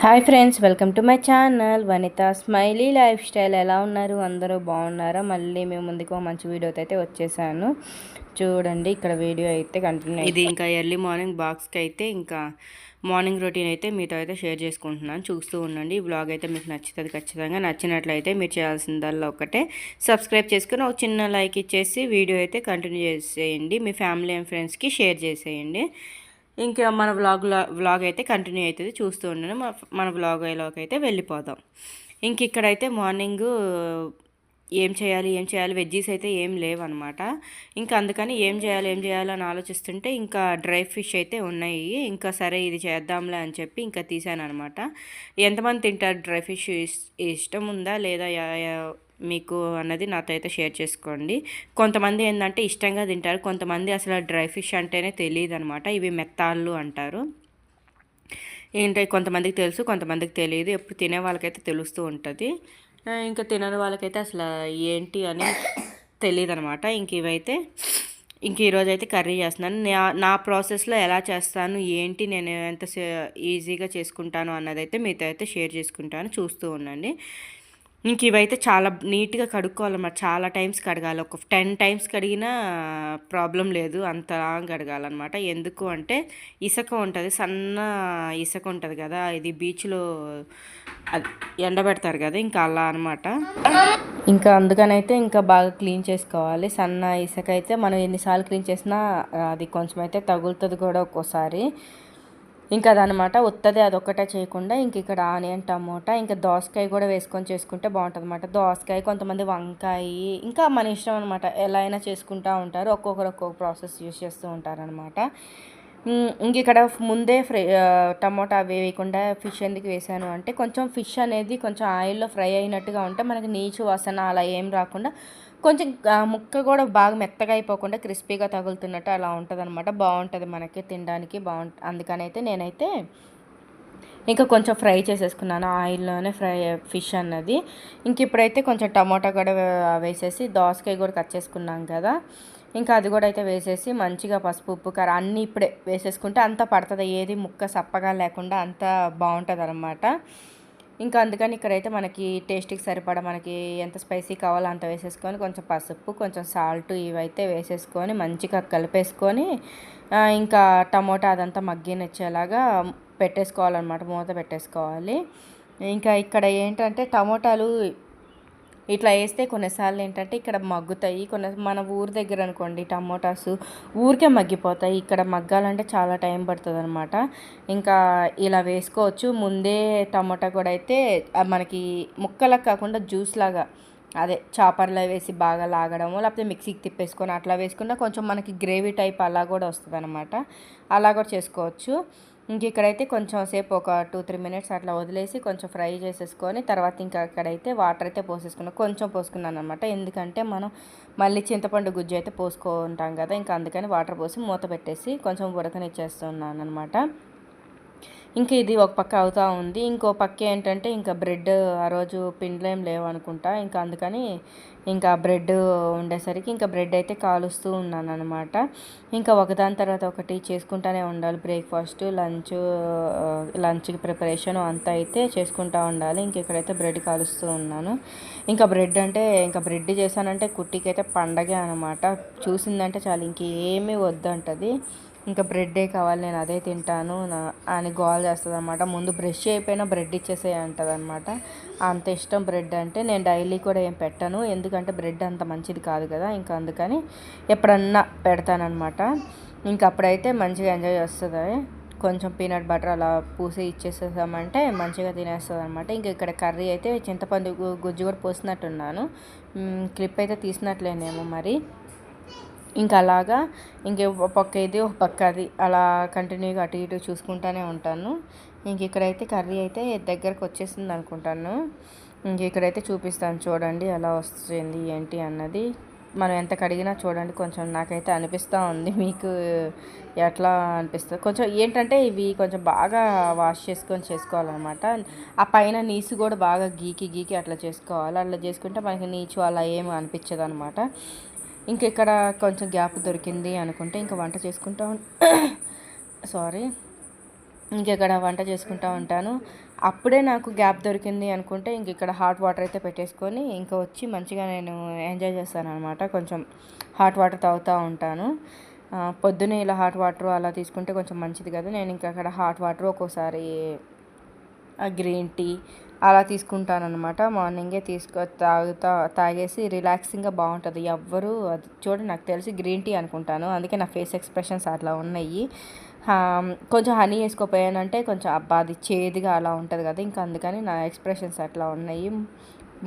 Hi friends, welcome to my channel Vanitha smiley life style. ఎలా ఉన్నారు? అందరూ బాగున్నారా? మళ్ళీ మేము ముందుకు మంచి వీడియోతో అయితే వచ్చేసాను. చూడండి, ఇక్కడ వీడియో అయితే కంటిన్యూ. ఇది ఇంకా ఎర్లీ మార్నింగ్ బాక్స్కి అయితే ఇంకా మార్నింగ్ రొటీన్ అయితే మీతో అయితే షేర్ చేసుకుంటున్నాను. చూస్తూ ఉండండి. ఈ బ్లాగ్ అయితే మీకు నచ్చుతుంది. ఖచ్చితంగా నచ్చినట్లయితే మీరు చేయాల్సిందల్లా ఒకటే సబ్స్క్రైబ్ చేసుకుని ఒక చిన్న లైక్ ఇచ్చేసి వీడియో అయితే కంటిన్యూ చేసేయండి. మీ ఫ్యామిలీ అండ్ ఫ్రెండ్స్కి షేర్ చేసేయండి. ఇంకా మన వ్లాగ్ అయితే కంటిన్యూ అవుతుంది. చూస్తూ ఉన్నాను. మన వ్లాగ్లోకి అయితే వెళ్ళిపోదాం. ఇంక ఇక్కడైతే మార్నింగ్ ఏం చేయాలి వెజ్జీస్ అయితే ఏం లేవన్నమాట. ఇంకా అందుకని ఏం చేయాలి అని ఆలోచిస్తుంటే ఇంకా డ్రై ఫిష్ అయితే ఉన్నాయి. ఇంకా సరే ఇది చేద్దాంలే అని చెప్పి ఇంకా తీసాను అనమాట. ఎంతమంది తింటారు డ్రై ఫిష్? ఇష్టం ఉందా లేదా మీకు అన్నది నాతో అయితే షేర్ చేసుకోండి. కొంతమంది ఏంటంటే ఇష్టంగా తింటారు, కొంతమంది అసలు డ్రై ఫిష్ అంటేనే తెలియదు అనమాట. ఇవి మెత్తాళ్ళు అంటారు. ఏంటంటే కొంతమందికి తెలుసు, కొంతమందికి తెలియదు. ఎప్పుడు తినే వాళ్ళకైతే తెలుస్తూ ఉంటుంది, ఇంకా తినని వాళ్ళకైతే అసలు ఏంటి అని తెలియదు అనమాట. ఇంక ఈరోజు అయితే కర్రీ చేస్తున్నాను. నా ప్రాసెస్లో ఎలా చేస్తాను, ఏంటి, నేను ఎంత ఈజీగా చేసుకుంటాను అన్నదైతే మీతో అయితే షేర్ చేసుకుంటాను. చూస్తూ ఉండండి. ఇంక ఇవైతే చాలా నీట్గా కడుక్కోవాలన్నమాట. చాలా టైమ్స్ కడగాలి. ఒక 10 టైమ్స్ కడిగినా ప్రాబ్లం లేదు, అంతలా కడగాలన్నమాట. ఎందుకు అంటే ఇసుక ఉంటుంది, సన్న ఇసుక ఉంటుంది కదా, ఇది బీచ్లో ఎండబెడతారు కదా, ఇంకా అలా అనమాట. ఇంకా అందుకనైతే ఇంకా బాగా క్లీన్ చేసుకోవాలి. సన్న ఇసుక అయితే మనం ఎన్నిసార్లు క్లీన్ చేసినా అది కొంచెం అయితే తగులుతుంది కూడా ఒక్కోసారి. ఇంకా అదనమాట. ఉత్తదే అదొక్కటే చేయకుండా ఇంక ఇక్కడ ఆనియన్, టమోటా, ఇంకా దోసకాయ కూడా వేసుకొని చేసుకుంటే బాగుంటుంది అనమాట. దోసకాయ, కొంతమంది వంకాయ, ఇంకా మన ఇష్టం అనమాట. ఎలా అయినా చేసుకుంటూ ఉంటారు. ఒక్కొక్కరు ఒక్కొక్క ప్రాసెస్ యూస్ చేస్తూ ఉంటారనమాట. ఇంక ఇక్కడ ముందే టమోటా వేయకుండా ఫిష్ ఎందుకు వేసాను అంటే, కొంచెం ఫిష్ అనేది కొంచెం ఆయిల్లో ఫ్రై అయినట్టుగా ఉంటే మనకి నీచు వాసన అలా ఏం రాకుండా, కొంచెం ముక్క కూడా బాగా మెత్తగా అయిపోకుండా క్రిస్పీగా తగులుతున్నట్టు అలా ఉంటుంది అనమాట. బాగుంటుంది మనకి తినడానికి, అందుకని అయితే నేనైతే ఇంకా కొంచెం ఫ్రై చేసేసుకున్నాను ఆయిల్లోనే ఫిష్ అన్నది. ఇంక ఇప్పుడైతే కొంచెం టమోటా కూడా వేసేసి దోసకాయ కూడా కట్ చేసుకున్నాం కదా, ఇంకా అది కూడా అయితే వేసేసి మంచిగా పసుపు, ఉప్పు, కారం అన్నీ ఇప్పుడే వేసేసుకుంటే అంతా పడుతుంది. ఏది ముక్క సప్పగా లేకుండా అంతా బాగుంటుంది అనమాట. ఇంకా అందుకని ఇక్కడైతే మనకి టేస్ట్కి సరిపడా మనకి ఎంత స్పైసీ కావాలో అంత వేసేసుకొని, కొంచెం పసుపు, కొంచెం సాల్ట్ ఇవైతే వేసేసుకొని మంచిగా కలిపేసుకొని ఇంకా టమోటా అదంతా మగ్గినచ్చేలాగా పెట్టేసుకోవాలన్నమాట. మూత పెట్టేసుకోవాలి. ఇంకా ఇక్కడ ఏంటంటే టమోటాలు ఇట్లా వేస్తే కొన్నిసార్లు ఏంటంటే ఇక్కడ మగ్గుతాయి. మన ఊరి దగ్గర అనుకోండి టమోటాస్ ఊరికే మగ్గిపోతాయి. ఇక్కడ మగ్గాలంటే చాలా టైం పడుతుంది అనమాట. ఇంకా ఇలా వేసుకోవచ్చు. ముందే టమోటా కూడా అయితే మనకి ముక్కలకు కాకుండా జ్యూస్ లాగా, అదే చాపర్లో వేసి బాగా లాగడము, లేకపోతే మిక్సీకి తిప్పేసుకొని అట్లా వేసుకున్నా కొంచెం మనకి గ్రేవీ టైప్ అలా కూడా వస్తుంది అనమాట. అలా కూడా చేసుకోవచ్చు. ఇంక ఇక్కడైతే కొంచెం సేపు ఒక 2-3 మినిట్స్ అట్లా వదిలేసి కొంచెం ఫ్రై చేసేసుకొని తర్వాత ఇంకా అక్కడైతే వాటర్ అయితే పోసేసుకున్నాను. కొంచెం పోసుకున్నాను అనమాట. ఎందుకంటే మనం మళ్ళీ చింతపండు గుజ్జు అయితే పోసుకుంటాం కదా, ఇంకా అందుకని వాటర్ పోసి మూత పెట్టేసి కొంచెం ఉడకనిచ్చేస్తున్నాను అనమాట. ఇంకా ఇది ఒక పక్క అవుతూ ఉంది. ఇంకో పక్క ఏంటంటే ఇంకా బ్రెడ్, ఆ రోజు పిండిలో ఏం లేవనుకుంటా, ఇంకా అందుకని ఇంకా బ్రెడ్ ఉండేసరికి ఇంకా బ్రెడ్ అయితే కాలుస్తూ ఉన్నాను అనమాట. ఇంకా ఒకదాని తర్వాత ఒకటి చేసుకుంటూనే ఉండాలి. బ్రేక్ఫాస్ట్, లంచ్కి ప్రిపరేషన్ అంతా అయితే చేసుకుంటూ ఉండాలి. ఇంక ఇక్కడైతే బ్రెడ్ కాలుస్తూ ఉన్నాను. ఇంకా బ్రెడ్ అంటే ఇంకా బ్రెడ్ చేశానంటే కుట్టికైతే పండగే అనమాట. చూసిందంటే చాలు ఇంకేమీ వద్దంటది. ఇంకా బ్రెడ్డే కావాలి, నేను అదే తింటాను అని గోల్ చేస్తుంది అనమాట. ముందు బ్రష్ అయిపోయినా బ్రెడ్ ఇచ్చేసే అంటుంది అనమాట. అంత ఇష్టం బ్రెడ్ అంటే. నేను డైలీ కూడా ఏం పెట్టాను, ఎందుకంటే బ్రెడ్ అంత మంచిది కాదు కదా, ఇంకా అందుకని ఎప్పుడన్నా పెడతానమాట. ఇంక అప్పుడైతే మంచిగా ఎంజాయ్ చేస్తుంది. కొంచెం పీనట్ బటర్ అలా పూసి ఇచ్చేసేసామంటే మంచిగా తినేస్తుంది అనమాట. ఇంక ఇక్కడ కర్రీ అయితే చింతపండు గుజ్జు కూడా పోసినట్టున్నాను. క్లిప్ అయితే తీసినట్లేనేమో మరి. ఇంకా అలాగా ఇంక పక్క ఇది ఒక పక్క అది అలా కంటిన్యూగా అటు ఇటు చూసుకుంటూనే ఉంటాను. ఇంక ఇక్కడైతే కర్రీ అయితే దగ్గరకు వచ్చేసింది అనుకుంటాను. ఇంక ఇక్కడైతే చూపిస్తాను చూడండి ఎలా వస్తుంది ఏంటి అన్నది. మనం ఎంత కడిగినా చూడండి కొంచెం నాకైతే అనిపిస్తూ ఉంది, మీకు ఎట్లా అనిపిస్తుంది కొంచెం ఏంటంటే ఇవి కొంచెం బాగా వాష్ చేసుకొని చేసుకోవాలన్నమాట. ఆ పైన నీసు కూడా బాగా గీకి అట్లా చేసుకోవాలి. అట్లా చేసుకుంటే మనకి నీచు అలా ఏమి అనిపించదు అనమాట. ఇంక ఇక్కడ కొంచెం గ్యాప్ దొరికింది అనుకుంటే ఇంకా వంట చేసుకుంటా సారీ ఇంకెక్కడ వంట చేసుకుంటూ ఉంటాను. అప్పుడే నాకు గ్యాప్ దొరికింది అనుకుంటే ఇంక ఇక్కడ హాట్ వాటర్ అయితే పెట్టేసుకొని ఇంకా వచ్చి మంచిగా నేను ఎంజాయ్ చేస్తాను అనమాట. కొంచెం హాట్ వాటర్ తాగుతూ ఉంటాను. పొద్దున్నే ఇలా హాట్ వాటర్ అలా తీసుకుంటే కొంచెం మంచిది కదా. నేను ఇంకా అక్కడ హాట్ వాటర్ ఒక్కోసారి గ్రీన్ టీ అలా తీసుకుంటానమాట. మార్నింగే తాగేసి రిలాక్సింగ్గా బాగుంటుంది. ఎవ్వరు అది చూడండి, నాకు తెలిసి గ్రీన్ టీ అనుకుంటాను, అందుకే నా ఫేస్ ఎక్స్ప్రెషన్స్ అట్లా ఉన్నాయి. కొంచెం హనీ వేసుకోపోయానంటే కొంచెం అబ్బా అది చేదుగా అలా ఉంటుంది కదా, ఇంకా అందుకని నా ఎక్స్ప్రెషన్స్ అట్లా ఉన్నాయి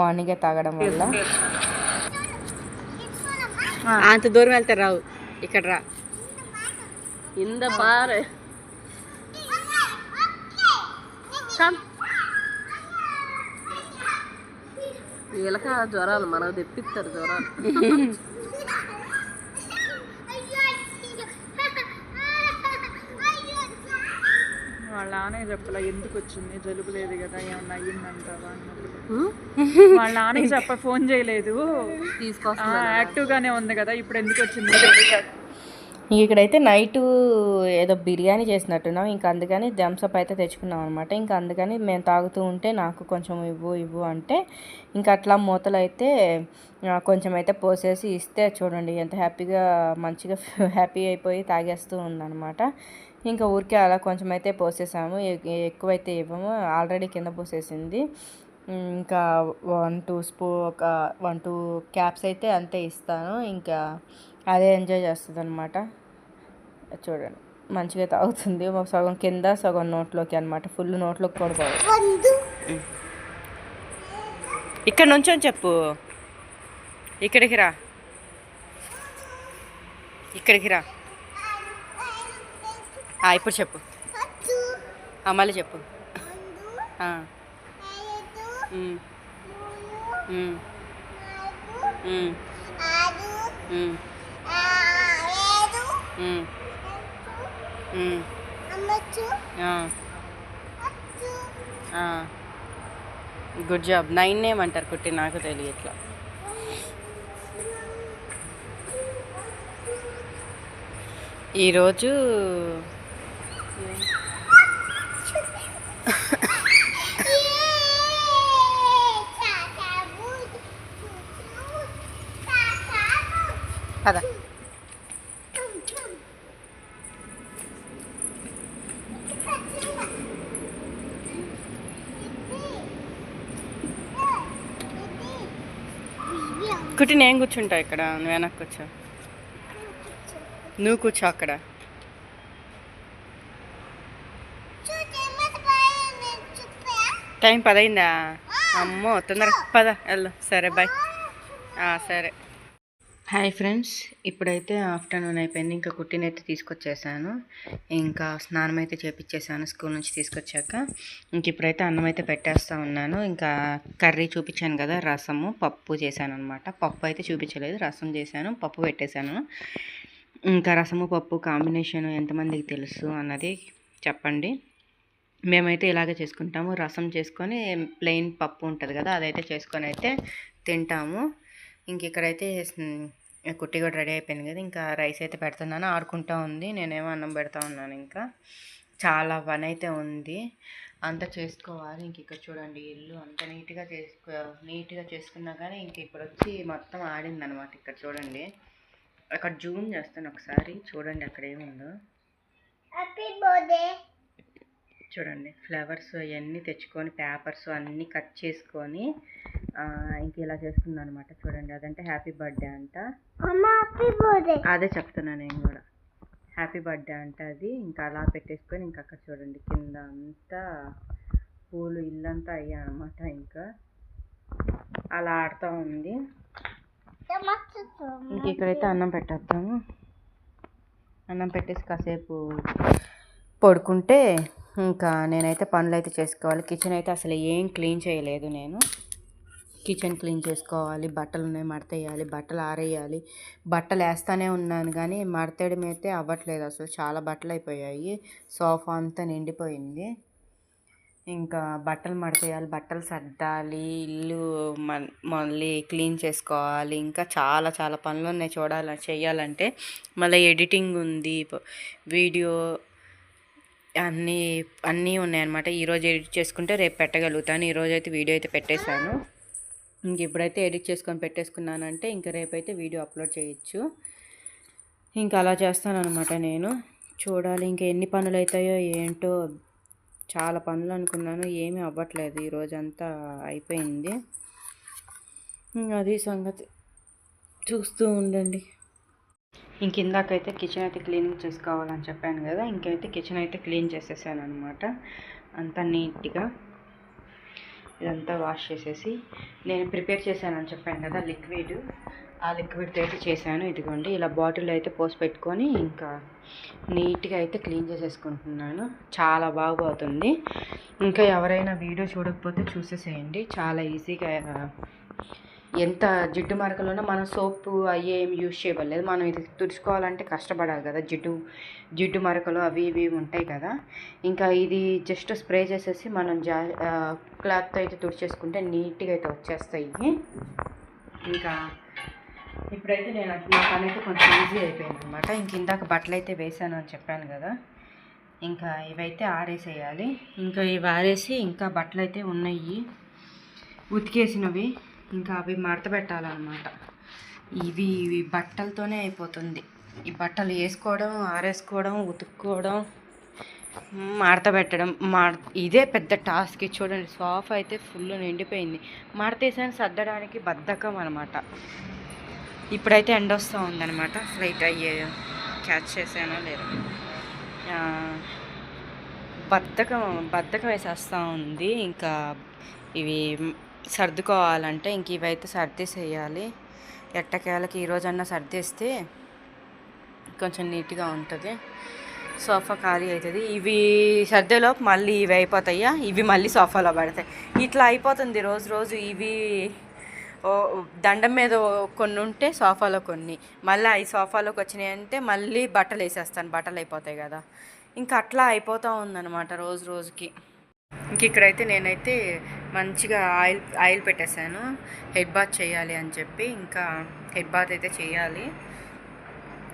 మార్నింగే తాగడం వల్ల. అంత దూరం వెళ్తే రావు, ఇక్కడ రా ఇంద పారు వీళ్ళక జ్వరాలు మనకు తెప్పిస్తారు జ్వరాలు. వాళ్ళ నానే చెప్పలే ఎందుకు వచ్చింది, జలుబు లేదు కదా ఏమన్నా అయ్యిందంటావా వాళ్ళ నాన్నకి ఫోన్ చేయలేదు, యాక్టివ్గానే ఉంది కదా ఇప్పుడు ఎందుకు వచ్చింది. ఇక్కడైతే నైటు ఏదో బిర్యానీ చేసినట్టున్నాం, ఇంకా అందుకని థమ్స్అప్ అయితే తెచ్చుకున్నాం అనమాట. ఇంకా అందుకని మేము తాగుతూ ఉంటే నాకు కొంచెం ఇవ్వు అంటే ఇంకా అట్లా మూతలు అయితే కొంచెం అయితే పోసేసి ఇస్తే చూడండి ఎంత హ్యాపీగా మంచిగా హ్యాపీ అయిపోయి తాగేస్తూ ఉందన్నమాట. ఇంకా ఊరికే అలా కొంచెం అయితే పోసేసాము, ఎక్కువైతే ఇవ్వము, ఆల్రెడీ కింద పోసేసింది. ఇంకా 1-2 క్యాప్స్ అయితే అంతే ఇస్తాను, ఇంకా అదే ఎంజాయ్ చేస్తుంది అనమాట. చూడండి మంచిగా తాగుతుంది, సగం కింద సగం నోట్లోకి అనమాట, ఫుల్ నోట్లోకి కూడా పోదు. ఇక్కడ నుంచో చెప్పు, ఇక్కడికి రా, ఇక్కడికి రా. ఇప్పుడు చెప్పు, మళ్ళీ చెప్పు. Good job. 9 ఏమంటారు కుట్టి, నాకు తెలియట్లా. ఈరోజు అదా కుట్టి, నేను కూర్చుంటా ఇక్కడ, నువ్వు వెనక్కి కూర్చో, నువ్వు కూర్చో అక్కడ. టైం 10 అయిందా? అమ్మో తొందరగా పద వెళ్దాం. సరే బాయ్. సరే. హాయ్ ఫ్రెండ్స్, ఇప్పుడైతే ఆఫ్టర్నూన్ అయిపోయింది, ఇంకా కుట్టినైతే తీసుకొచ్చేసాను, ఇంకా స్నానం అయితే చేపించేసాను స్కూల్ నుంచి తీసుకొచ్చాక. ఇంక ఇప్పుడైతే అన్నం అయితే పెట్టేస్తూ ఉన్నాను. ఇంకా కర్రీ చూపించాను కదా, రసము పప్పు చేశాను అనమాట. పప్పు అయితే చూపించలేదు, రసం చేశాను, పప్పు పెట్టేశాను. ఇంకా రసము పప్పు కాంబినేషన్ ఎంతమందికి తెలుసు అన్నది చెప్పండి. మేమైతే ఇలాగే చేసుకుంటాము, రసం చేసుకొని ప్లెయిన్ పప్పు ఉంటుంది కదా అదైతే చేసుకొని అయితే తింటాము. ఇంక ఇక్కడైతే కుట్టి కూడా రెడీ అయిపోయింది కదా, ఇంకా రైస్ అయితే పెడుతున్నాను, ఆడుకుంటూ ఉంది, నేనేమో అన్నం పెడతా ఉన్నాను. ఇంకా చాలా పని అయితే ఉంది, అంతా చేసుకోవాలి. ఇంక ఇక్కడ చూడండి ఇల్లు అంత నీట్గా చేసుకున్నా కానీ ఇంక ఇప్పుడు వచ్చి మొత్తం ఆడిందనమాట. ఇక్కడ చూడండి, అక్కడ జూమ్ చేస్తాను ఒకసారి, చూడండి అక్కడ ఏముందో. హ్యాపీ బర్త్డే చూడండి, ఫ్లవర్స్ అవన్నీ తెచ్చుకొని పేపర్స్ అన్నీ కట్ చేసుకొని ఇంక ఇలా చేసుకున్నాను అనమాట. చూడండి అదంటే హ్యాపీ బర్త్డే అంట, అదే చెప్తున్నా నేను కూడా, హ్యాపీ బర్త్డే అంట అది. ఇంకా అలా పెట్టేసుకొని ఇంకా అక్కడ చూడండి కింద అంతా పూలు ఇల్లంతా అయ్యా అనమాట. ఇంకా అలా ఆడుతూ ఉంది. ఇంక ఇక్కడైతే అన్నం పెట్టేద్దాము, అన్నం పెట్టేసి కాసేపు పడుకుంటే ఇంకా నేనైతే పనులు అయితే చేసుకోవాలి. కిచెన్ అయితే అసలు ఏం క్లీన్ చేయలేదు నేను, కిచెన్ క్లీన్ చేసుకోవాలి, బట్టలు ఉన్నాయి మడతేయాలి, బట్టలు ఆరేయాలి. బట్టలు వేస్తూనే ఉన్నాను కానీ మడతేయడం అయితే అవ్వట్లేదు, అసలు చాలా బట్టలు అయిపోయాయి, సోఫా అంతా నిండిపోయింది. ఇంకా బట్టలు మడతేయాలి, బట్టలు సర్దాలి, ఇల్లు మళ్ళీ క్లీన్ చేసుకోవాలి, ఇంకా చాలా చాలా పనులు ఉన్నాయి చేయాలంటే. మళ్ళీ ఎడిటింగ్ ఉంది, వీడియో అన్నీ అన్నీ ఉన్నాయన్నమాట. ఈరోజు ఎడిట్ చేసుకుంటే రేపు పెట్టగలుగుతాను. ఈరోజు అయితే వీడియో అయితే పెట్టేశాను. ఇంక ఇప్పుడైతే ఎడిట్ చేసుకొని పెట్టేసుకున్నానంటే ఇంక రేపైతే వీడియో అప్లోడ్ చేయొచ్చు. ఇంకా అలా చేస్తానన్నమాట నేను. చూడాలి ఇంకా ఎన్ని పనులు అవుతాయో ఏంటో. చాలా పనులు అనుకున్నాను, ఏమీ అవ్వట్లేదు. ఈరోజంతా అయిపోయింది. అది సంగతి. చూస్తూ ఉండండి. ఇంక ఇందాకైతే కిచెన్ అయితే క్లీనింగ్ చేసుకోవాలని చెప్పాను కదా, ఇంకైతే కిచెన్ అయితే క్లీన్ చేసేసాను అనమాట. అంతా నీట్గా ఇదంతా వాష్ చేసేసి నేను ప్రిపేర్ చేశానని చెప్పాను కదా లిక్విడ్, ఆ లిక్విడ్తో అయితే చేశాను. ఇదిగోండి ఇలా బాటిల్ అయితే పోసి పెట్టుకొని ఇంకా నీట్గా అయితే క్లీన్ చేసేసుకుంటున్నాను. చాలా బాగుపోతుంది. ఇంకా ఎవరైనా వీడియో చూడకపోతే చూసేసేయండి. చాలా ఈజీగా, ఎంత జిడ్డు మరకలున్నా మనం సోపు అవి ఏం యూజ్ చేయలేదు. మనం ఇది తుడుచుకోవాలంటే కష్టపడాలి కదా, జిడ్డు మరకలు అవి ఇవి ఉంటాయి కదా. ఇంకా ఇది జస్ట్ స్ప్రే చేసేసి మనం క్లాత్తో అయితే తుడిచేసుకుంటే నీట్గా అయితే వచ్చేస్తాయి. ఇంకా ఇప్పుడైతే నా పని అయితే కొంచెం ఈజీ అయిపోయింది అనమాట. ఇంక ఇందాక బట్టలు అయితే వేసాను అని చెప్పాను కదా, ఇంకా ఇవైతే ఆరేసేయాలి. ఇంకా ఇవి ఆరేసి ఇంకా బట్టలు అయితే ఉన్నాయి ఉతికేసినవి, ఇంకా అవి మడత పెట్టాలన్నమాట. ఇవి బట్టలతోనే అయిపోతుంది. ఈ బట్టలు వేసుకోవడం, ఆరేసుకోవడం, ఉతుక్కోవడం, మడత పెట్టడం, ఇదే పెద్ద టాస్క్. చూడండి సోఫా అయితే ఫుల్ నిండిపోయింది. మడతేసాను సర్దడానికి బద్ధకం అనమాట. ఇప్పుడైతే ఎండ వస్తూ ఉందన్నమాట. ఫ్లైట్ అయ్యే క్యాచ్ చేసానో లేదు, బద్ధకం వేసేస్తూ ఉంది. ఇంకా ఇవి సర్దుకోవాలంటే ఇంక ఇవైతే సర్దేసేయాలి. ఎట్టకేలకి ఈరోజన్నా సర్దేస్తే కొంచెం నీట్గా ఉంటుంది. సోఫా ఖాళీ అవుతుంది. ఇవి సర్దేలోపు మళ్ళీ ఇవి అయిపోతాయా, ఇవి మళ్ళీ సోఫాలో పడతాయి. ఇట్లా అయిపోతుంది రోజు. ఇవి దండం మీద కొన్ని ఉంటే సోఫాలో కొన్ని, మళ్ళీ అవి సోఫాలోకి వచ్చినాయి అంటే మళ్ళీ బట్టలు వేసేస్తాను, బట్టలు అయిపోతాయి కదా. ఇంకా అట్లా అయిపోతూ ఉందన్నమాట రోజుకి. ఇంక ఇక్కడైతే నేనైతే మంచిగా ఆయిల్ పెట్టేశాను. హెడ్ బాత్ చేయాలి అని చెప్పి ఇంకా హెడ్ బాత్ అయితే చేయాలి.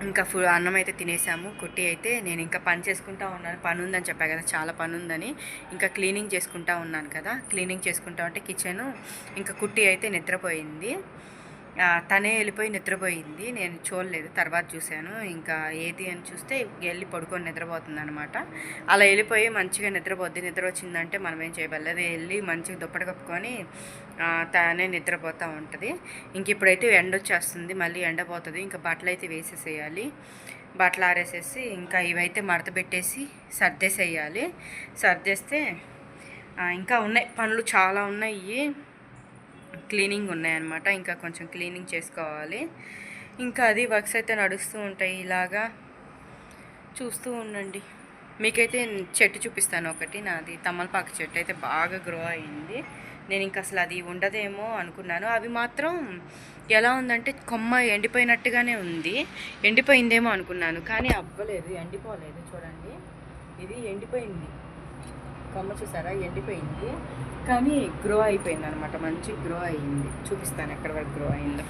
ఇంకా అన్నం అయితే తినేసాము. కుట్టి అయితే నేను ఇంకా పని చేసుకుంటూ ఉన్నాను. పని ఉందని చెప్పా కదా, చాలా పని ఉందని. ఇంకా క్లీనింగ్ చేసుకుంటూ ఉన్నాను కదా, క్లీనింగ్ చేసుకుంటా ఉంటే కిచెను. ఇంకా కుట్టి అయితే నిద్రపోయింది. తనే వెళ్ళిపోయి నిద్రపోయింది. నేను చూడలేదు, తర్వాత చూశాను. ఇంకా ఏది అని చూస్తే వెళ్ళి పడుకొని నిద్రపోతుంది అనమాట. అలా వెళ్ళిపోయి మంచిగా నిద్రపోద్ది. నిద్ర వచ్చిందంటే మనం ఏం చేయబడలేదు. వెళ్ళి మంచిగా దుప్పటి కప్పుకొని తనే నిద్రపోతూ ఉంటుంది. ఇంక ఇప్పుడైతే ఎండ వచ్చేస్తుంది, మళ్ళీ ఎండపోతుంది. ఇంకా బట్టలు అయితే వేసేసేయాలి. బట్టలు ఆరేసేసి ఇంకా ఇవైతే మడత పెట్టేసి సర్దేసేయాలి. సర్దేస్తే ఇంకా ఉన్నాయి పనులు, చాలా ఉన్నాయి. క్లీనింగ్ ఉన్నాయన్నమాట. ఇంకా కొంచెం క్లీనింగ్ చేసుకోవాలి. ఇంకా అది వర్క్స్ అయితే నడుస్తూ ఉంటాయి. ఇలాగా చూస్తూ ఉండండి. మీకైతే చెట్టు చూపిస్తాను ఒకటి. నాది తమలపాకు చెట్టు అయితే బాగా గ్రో అయింది. నేను ఇంకా అసలు అది ఉండదేమో అనుకున్నాను. అవి మాత్రం ఎలా ఉందంటే కొమ్మ ఎండిపోయినట్టుగానే ఉంది. ఎండిపోయిందేమో అనుకున్నాను, కానీ అవ్వలేదు, ఎండిపోలేదు. చూడండి ఇది ఎండిపోయింది. కొమ్మ చూసారా, ఎండిపోయింది, కానీ గ్రో అయిపోయింది అనమాట. మంచి గ్రో అయ్యింది. చూపిస్తాను ఎక్కడి వరకు గ్రో అయిందో.